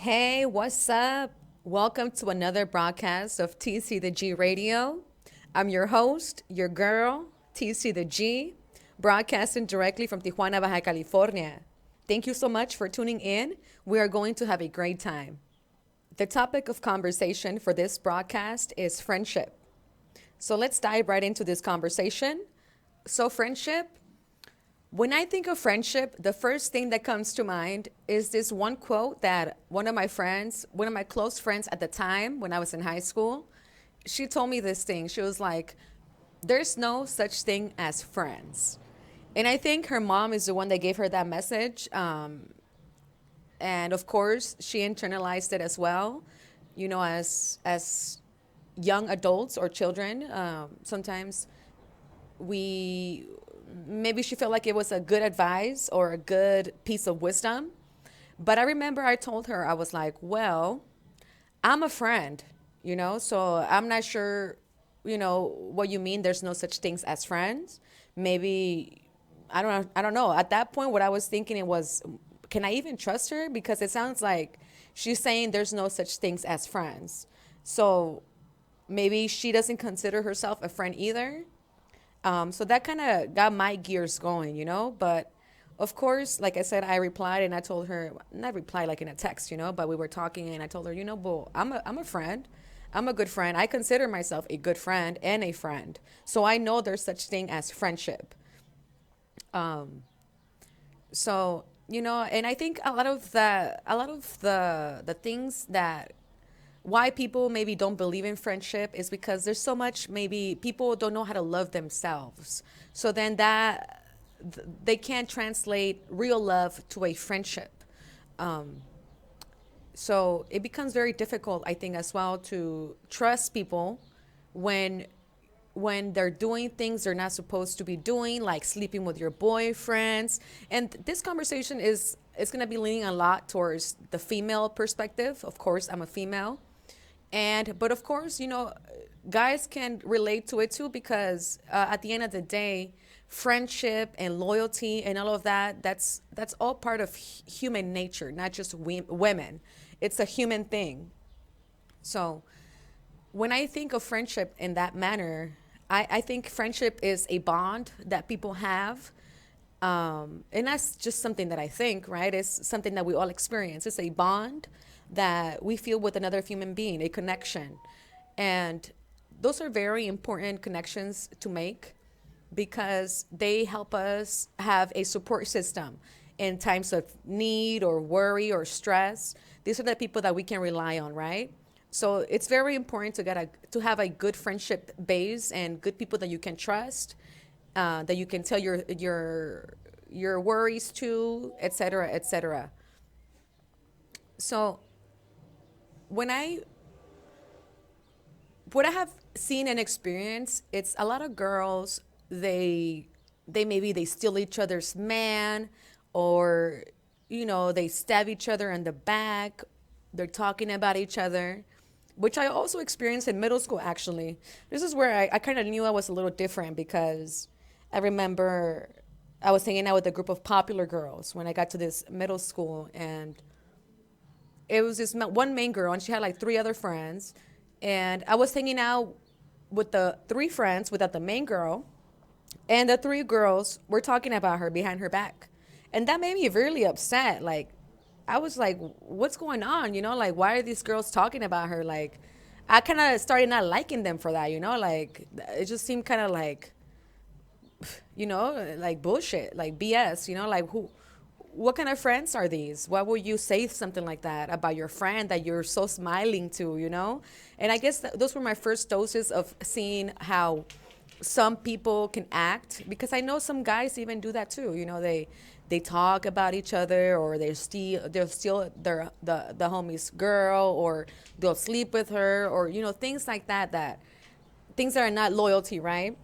Hey, what's up? Welcome to another broadcast of TC the G Radio. I'm your host, your girl, TC the G, broadcasting directly from Tijuana, Baja California. Thank you so much for tuning in. We are going to have a great time. The topic of conversation for this broadcast is friendship. So let's dive right into this conversation. So, friendship, when I think of friendship, the first thing that comes to mind is this one quote that one of my close friends at the time when I was in high school, she told me this thing. She was like, there's no such thing as friends. And I think her mom is the one that gave her that message. And of course, she internalized it as well. As young adults or children, sometimes we maybe she felt like it was a good advice or a good piece of wisdom. But I remember I told her, I was like, well, I'm a friend, so I'm not sure, what you mean there's no such things as friends. Maybe I don't know. At that point what I was thinking it was, can I even trust her? Because it sounds like she's saying there's no such things as friends. So maybe she doesn't consider herself a friend either. So that kind of got my gears going, But of course, like I said, I replied and I told her, not reply like in a text, but we were talking and I told her, Bo, I'm a friend. I'm a good friend. I consider myself a good friend and a friend. So I know there's such thing as friendship. So, and I think a lot of the things that why people maybe don't believe in friendship is because there's so much, maybe people don't know how to love themselves, so then they can't translate real love to a friendship. So it becomes very difficult, I think, as well, to trust people when they're doing things they're not supposed to be doing, like sleeping with your boyfriends. And this conversation is going to be leaning a lot towards the female perspective. Of course, I'm a female. But of course, guys can relate to it too, because at the end of the day, friendship and loyalty and all of that's all part of human nature, not just women. It's a human thing. So when I think of friendship in that manner, I think friendship is a bond that people have. And that's just something that I think, right? It's something that we all experience. It's a bond that we feel with another human being, a connection. And those are very important connections to make because they help us have a support system in times of need or worry or stress. These are the people that we can rely on, right? So it's very important to have a good friendship base and good people that you can trust, that you can tell your worries to, etc., etc. So when I what I have seen and experienced, it's a lot of girls. They steal each other's man, or they stab each other in the back. They're talking about each other, which I also experienced in middle school. Actually, this is where I kind of knew I was a little different because I remember I was hanging out with a group of popular girls when I got to this middle school, and it was this one main girl, and she had like three other friends, and I was hanging out with the three friends without the main girl, and the three girls were talking about her behind her back, and that made me really upset. Like, I was like, "What's going on?" Like, why are these girls talking about her? Like, I kind of started not liking them for that. Like it just seemed kind of like bullshit, like BS. Like who what kind of friends are these? Why would you say something like that about your friend that you're so smiling to? And I guess those were my first doses of seeing how some people can act, because I know some guys even do that too. They talk about each other, or they'll steal the homie's girl, or they'll sleep with her, or things like that things that are not loyalty, right?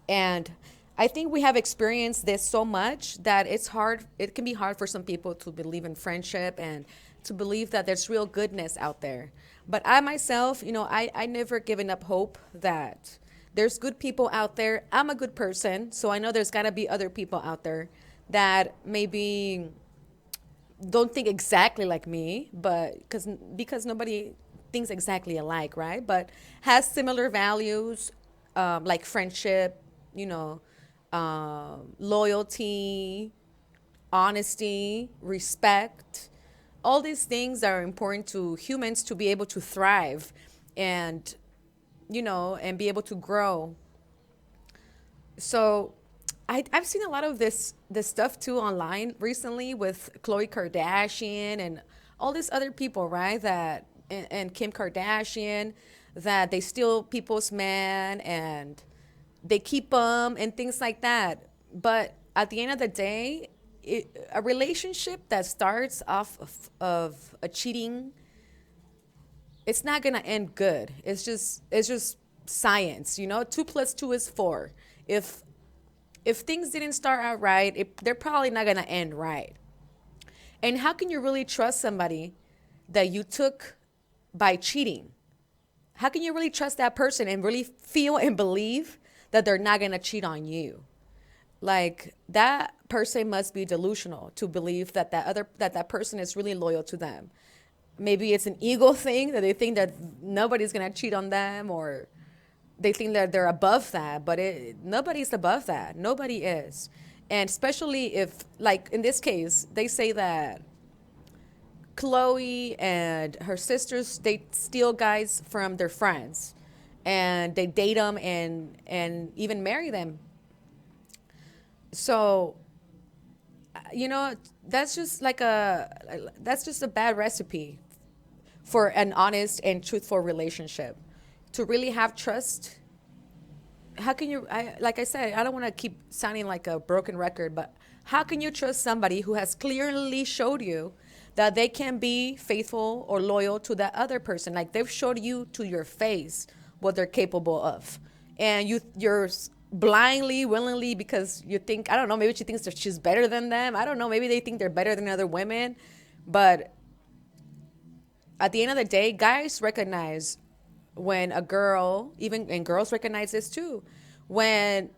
And I think we have experienced this so much that it can be hard for some people to believe in friendship and to believe that there's real goodness out there. But I myself, I never given up hope that there's good people out there. I'm a good person, so I know there's got to be other people out there that maybe don't think exactly like me, but because nobody thinks exactly alike, right? But has similar values, like friendship, you know, loyalty, honesty, respect. All these things are important to humans to be able to thrive and, and be able to grow. So I've seen a lot of this stuff too online recently with Khloe Kardashian and all these other people, right? And Kim Kardashian, that they steal people's man and they keep them and things like that. But at the end of the day, a relationship that starts off of a cheating, it's not gonna end good. It's just science, 2 plus 2 is 4. If things didn't start out right, they're probably not gonna end right. And how can you really trust somebody that you took by cheating? How can you really trust that person and really feel and believe that they're not gonna cheat on you? Like, that person must be delusional to believe that person is really loyal to them. Maybe it's an ego thing, that they think that nobody's gonna cheat on them, or they think that they're above that, but nobody's above that. Nobody is. And especially if, like in this case, they say that Chloe and her sisters, they steal guys from their friends and they date them and even marry them. So, that's just that's just a bad recipe for an honest and truthful relationship. To really have trust, how can you, like I said, I don't want to keep sounding like a broken record, but how can you trust somebody who has clearly showed you that they can be faithful or loyal to that other person? Like, they've showed you to your face what they're capable of. And you're blindly, willingly, because you think, I don't know, maybe she thinks that she's better than them. I don't know, maybe they think they're better than other women. But at the end of the day, guys recognize when a girl, and girls recognize this too, when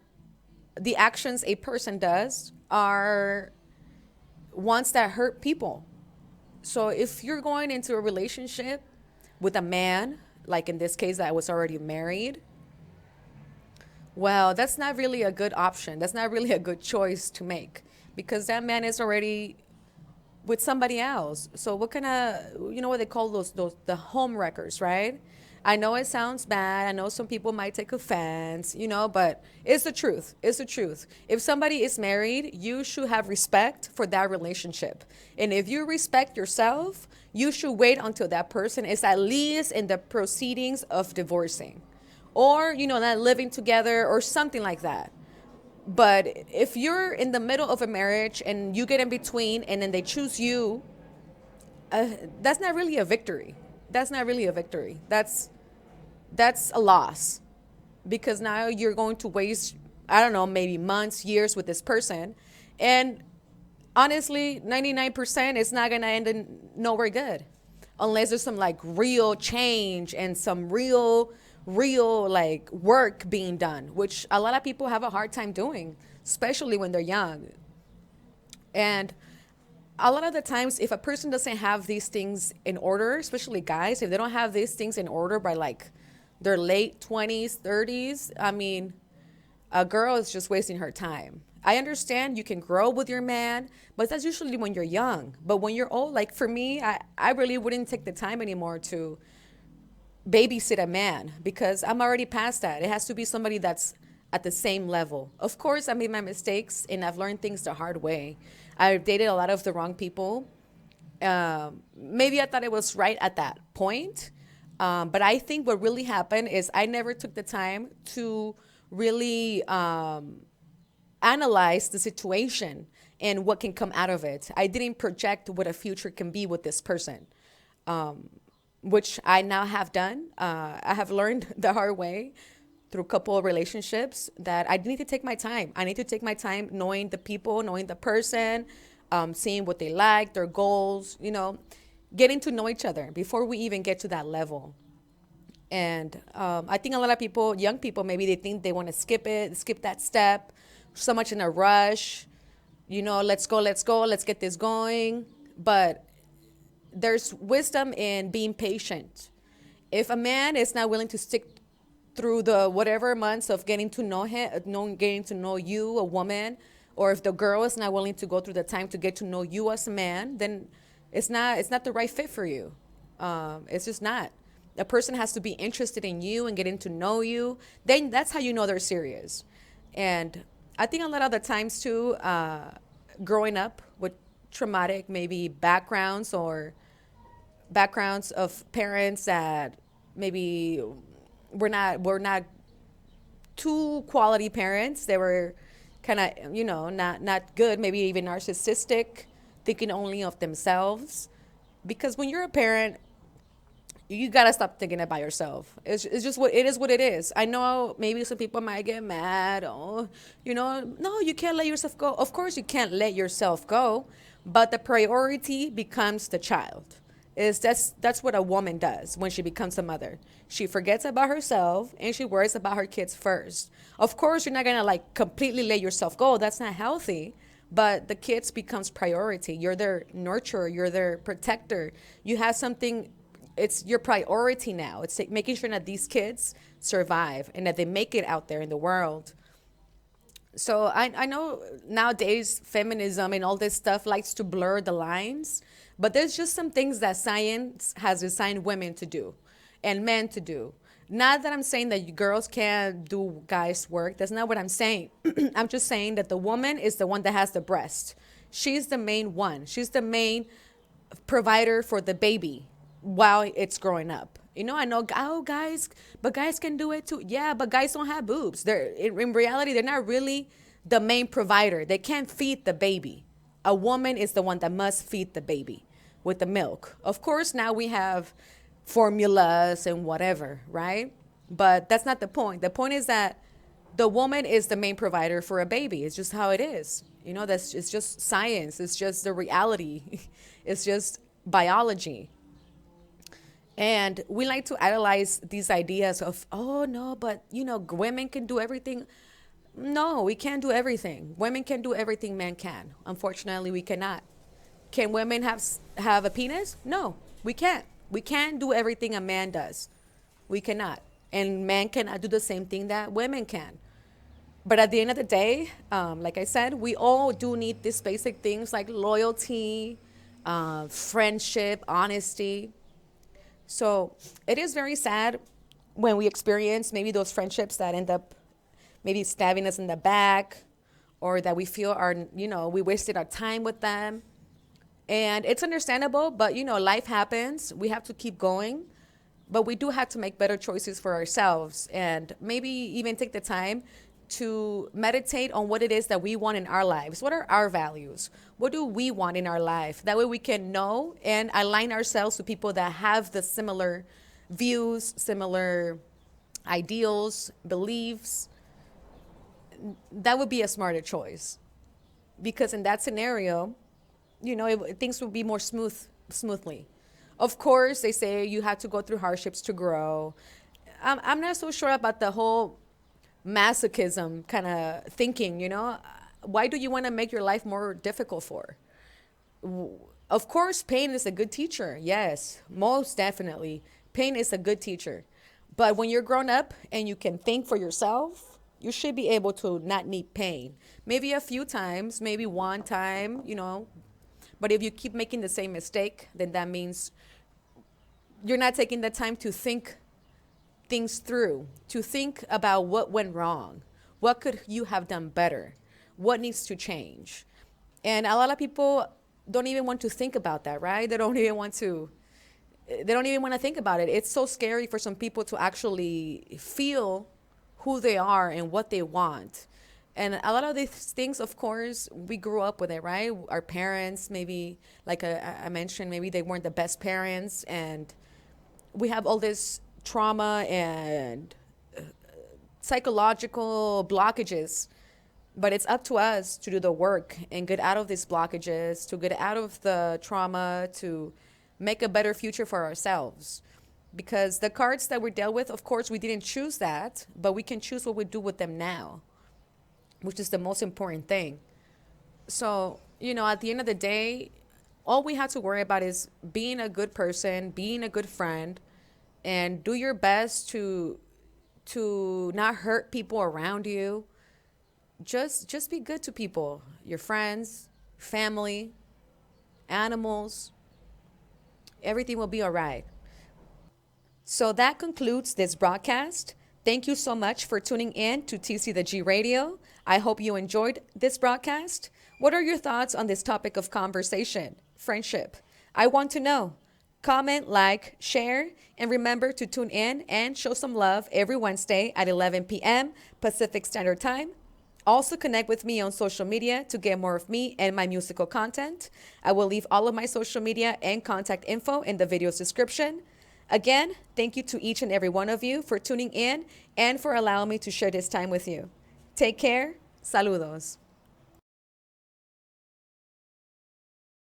the actions a person does are ones that hurt people. So if you're going into a relationship with a man, like in this case that was already married, well, that's not really a good option. That's not really a good choice to make, because that man is already with somebody else. So what kind of, what they call those the home wreckers, right? I know it sounds bad. I know some people might take offense, but it's the truth. It's the truth. If somebody is married, you should have respect for that relationship. And if you respect yourself, you should wait until that person is at least in the proceedings of divorcing, or, not living together or something like that. But if you're in the middle of a marriage and you get in between and then they choose you, that's not really a victory. That's not really a victory. That's a loss, because now you're going to waste, I don't know, maybe months, years with this person. And honestly, 99% is not going to end in nowhere good, unless there's some like real change and some real like work being done, which a lot of people have a hard time doing, especially when they're young. And a lot of the times, if a person doesn't have these things in order, especially guys, if they don't have these things in order by like their late 20s, 30s, I mean, a girl is just wasting her time. I understand you can grow with your man, but that's usually when you're young. But when you're old, like for me, I really wouldn't take the time anymore to babysit a man, because I'm already past that. It has to be somebody that's at the same level. Of course, I made my mistakes and I've learned things the hard way. I dated a lot of the wrong people. Maybe I thought it was right at that point. But I think what really happened is I never took the time to really analyze the situation and what can come out of it. I didn't project what a future can be with this person, which I now have done. I have learned the hard way through a couple of relationships that I need to take my time. I need to take my time knowing the people, knowing the person, seeing what they like, their goals, getting to know each other before we even get to that level. And I think a lot of people, young people, maybe they think they want to skip that step, so much in a rush, let's go, let's get this going. But there's wisdom in being patient. If a man is not willing to stick through the whatever months of getting to know him, getting to know you, a woman, or if the girl is not willing to go through the time to get to know you as a man, then it's not the right fit for you. It's just not. A person has to be interested in you and getting to know you. Then that's how you know they're serious. And I think a lot of the times too, growing up with traumatic maybe backgrounds of parents that maybe were not two quality parents. They were kind of not good, maybe even narcissistic, thinking only of themselves. Because when you're a parent, you gotta stop thinking about yourself. It's just what it is. What it is. I know maybe some people might get mad. Oh, no, you can't let yourself go. Of course, you can't let yourself go, but the priority becomes the child. Is that's what a woman does when she becomes a mother. She forgets about herself and she worries about her kids first. Of course, you're not gonna like completely let yourself go. That's not healthy. But the kids becomes priority. You're their nurturer. You're their protector. You have something, it's your priority now. It's like making sure that these kids survive and that they make it out there in the world. So I know nowadays feminism and all this stuff likes to blur the lines, but there's just some things that science has designed women to do and men to do. Not that I'm saying that you girls can't do guys' work. That's not what I'm saying. I'm just saying that the woman is the one that has the breast. She's the main one. She's the main provider for the baby while it's growing up. I know, oh, guys, but guys can do it too. Yeah, but guys don't have boobs. In reality, they're not really the main provider. They can't feed the baby. A woman is the one that must feed the baby with the milk. Of course, now we have formulas and whatever, right? But that's not the point. The point is that the woman is the main provider for a baby. It's just how it is. It's just science. It's just the reality. It's just biology. And we like to idolize these ideas of, oh, no, but, women can do everything. No, we can't do everything. Women can do everything men can. Unfortunately, we cannot. Can women have a penis? No, we can't. We can't do everything a man does. We cannot. And men cannot do the same thing that women can. But at the end of the day, like I said, we all do need these basic things like loyalty, friendship, honesty. So it is very sad when we experience maybe those friendships that end up maybe stabbing us in the back, or that we feel we wasted our time with them. And it's understandable, but life happens. We have to keep going, but we do have to make better choices for ourselves and maybe even take the time to meditate on what it is that we want in our lives. What are our values? What do we want in our life? That way we can know and align ourselves with people that have the similar views, similar ideals, beliefs. That would be a smarter choice. Because in that scenario, things would be more smoothly. Of course, they say you have to go through hardships to grow. I'm not so sure about the whole masochism kind of thinking. Why do you want to make your life more difficult for? Of course, pain is a good teacher. Yes, most definitely. Pain is a good teacher. But when you're grown up and you can think for yourself, you should be able to not need pain. Maybe a few times, maybe one time, But if you keep making the same mistake, then that means you're not taking the time to think things through, to think about what went wrong. What could you have done better? What needs to change? And a lot of people don't even want to think about that, right? They don't even want to think about it. It's so scary for some people to actually feel who they are and what they want. And a lot of these things, of course, we grew up with it, right? Our parents, maybe, like I mentioned, maybe they weren't the best parents. And we have all this trauma and psychological blockages. But it's up to us to do the work and get out of these blockages, to get out of the trauma, to make a better future for ourselves. Because the cards that we're dealt with, of course, we didn't choose that, but we can choose what we do with them now, which is the most important thing. So, at the end of the day, All we have to worry about is being a good person, being a good friend, and do your best to not hurt people around you. Just be good to people, your friends, family, animals. Everything will be all right. So that concludes this broadcast. Thank you so much for tuning in to TC the G Radio. I hope you enjoyed this broadcast. What are your thoughts on this topic of conversation, friendship? I want to know. Comment, like, share, and remember to tune in and show some love every Wednesday at 11 p.m. Pacific Standard Time. Also, connect with me on social media to get more of me and my musical content. I will leave all of my social media and contact info in the video's description. Again, thank you to each and every one of you for tuning in and for allowing me to share this time with you. Take care. Saludos.